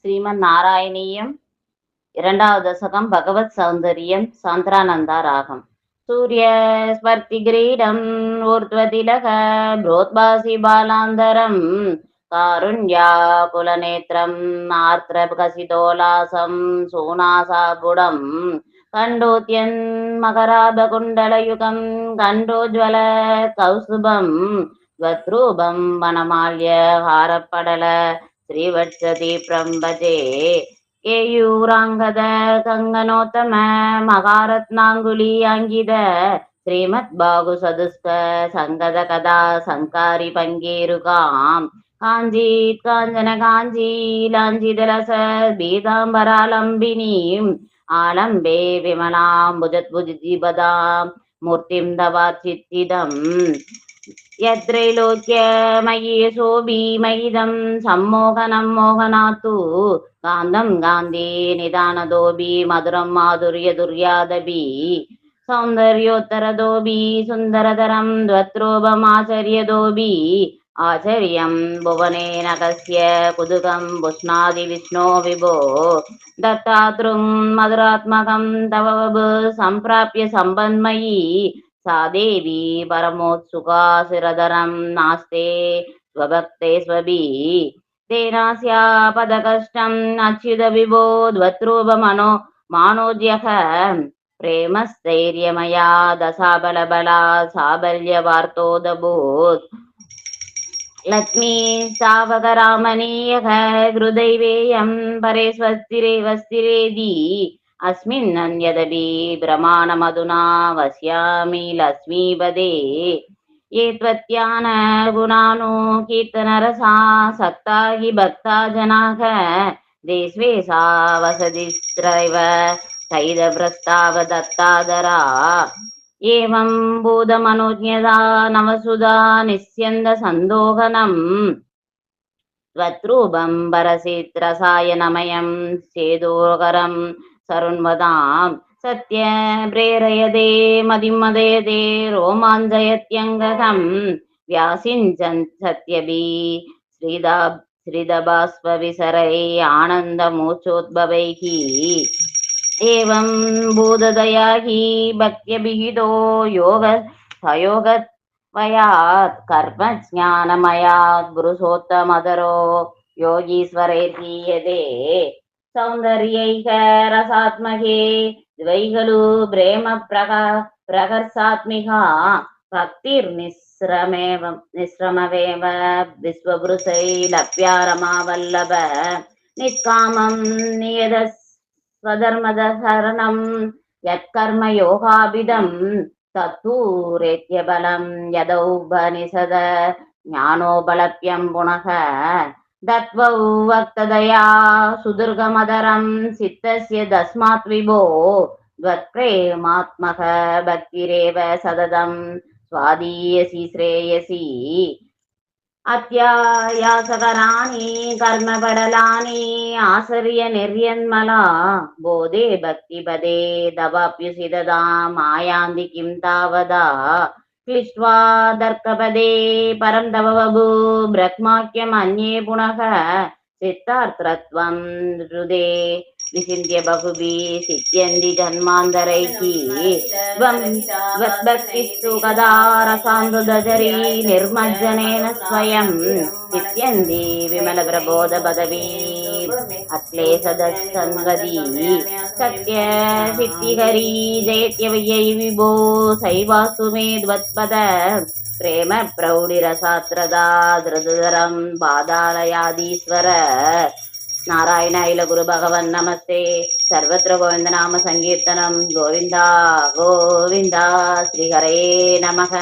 ஸ்ரீமன் நாராயணீயம் இரண்டாவது தசகம் பகவத் சௌந்தரியம் சாந்திரானந்தா ராகம். சூரிய ஸ்வர்த்தி கிரீடம் ஊர்த்வதிலக புரோத்பாசி பாலாந்தரம் காருண்யா குலநேத்திரம் ஆர்த்ரகசிதோலாசம் சூனாசாபுடம் கண்டோத்யன் மகராபகுண்டலயுகம் கண்டோஜ்வல கௌசுபம் ஸ்வத்ரூபம் வனமால்ய ஹாரப்படல ஸ்ரீவட்சதி பிரம்பஜே கேயூராங்கத கங்கனோத்தம மகாரத்னாங்குலி அங்கித ஸ்ரீமத் பாகு சதுஸ்க சங்கத கதா சங்காரி பங்கேருகாம் காஞ்சீத் காஞ்சன காஞ்சீலாஞ்சிதரச பீதாம்பராலம்பினீம் ஆலம்பே விமலாம் புஜத்புஜிபதாம் மூர்த்திம் தவாச்சித்திதம் யத்ரைலோக்யமயி சோபீமயிதம் சம்மோகனம் மோகனாத்து காந்தம் காந்தி நிதானதோபி மதுரம் மாதுரிய துர்யாதபி சௌந்தர்யோத்தரதோபி சுந்தரதரம் துவத்ரோபமாச்சரியதோபி ஆச்சரியம் புவனேன கஸ்ய குதுகம் புஷ்ணாதி விஷ்ணோ விபோ தத்தாத்ருங் மதுராத்மகம் தவ வபு சம்பிராப்ய சம்பன்மயி सा देवी परमोत्सुका शिरधरं नास्ते स्वभक्ते स्वभी तेनास्या पदकष्टम् अच्युत विभो द्वत्रूपमनो मानोज्यः प्रेमस्थैर्यमया दशाबलबला साबल्यवार्तोदभूत् लक्ष्मी सावकरामणीयः हृदैवेयं परे स्वस्तिरे वस्तिरेदि अस्मिन्नन्यदपि भ्रमाणमधुना वस्यामि लक्ष्मीपदे ये त्वत्यान गुणानो कीर्तनरसा सक्ता हि भक्ता जनाः देस्वे सा वसतिस्त्रैव तैदभ्रस्तावदत्तादरा एवं भूतमनोज्ञता नवसुधा निस्यन्दसन्दोहनम् त्वत्रूपं परसित्रसायनमयं चेदोकरं सरुन्वदां सत्य प्रेरयते मदिमदयते रोमाञ्चयत्यङ्गकं व्यासिञ्चन् सत्यभि श्रीदबाष्पविसरै आनन्दमोचोद्भवैः एवं भूतदया हि भक्त्यभिहितो योग सयोगत्वयात् कर्मज्ञानमयात् पुरुषोत्तमधरो योगीश्वरैर्गीयते सौन्दर्यैक रसात्मके द्वैगलु प्रेम प्रकर्षात्मिका भक्तिर्निस्रमवेव विश्वपुरुषै लभ्यारमावल्लभ निष्कामं नियत स्वधर्मदहरणं यत्कर्मयोगाभिदं तत्तूरेत्यबलं यदौपनिषद ज्ञानोपलभ्यं पुनः दत्वौ वक्तदया सुदुर्गमदरं चित्तस्य तस्मात् विभो त्वत्प्रेमात्मक भक्तिरेव सततं स्वादीयसि श्रेयसि अत्यायासकराणि कर्मपडलानि आचर्य निर्यन्मला बोधे भक्तिपदे दवाप्युसिददा मायान्ति किं तावदा क्लिष्ट्वा दर्कपदे परं तव वभु ब्रह्माख्यमन्ये पुनः चित्तार्थत्वं हृदे विचिन्त्य बहुभिः सिद्ध्यन्ति जन्मान्तरैः भक्तिस्तु कदा रसामृतचरी निर्मज्जनेन स्वयं सिद्ध्यन्ति विमलप्रबोधपदवी अक्लेशदसङ्गती सत्य सिद्धिकरी जयत्यवयै विभो सैवास्तु मे द्वत्पद प्रेम प्रौढिरसात्रदा धृतधरं पादालयादीश्वर नारायण अखिल गुरु भगवन् नमस्ते सर्वत्र गोविंद नाम संकीर्तनम गोविंदा गोविंदा श्री हरे नमः।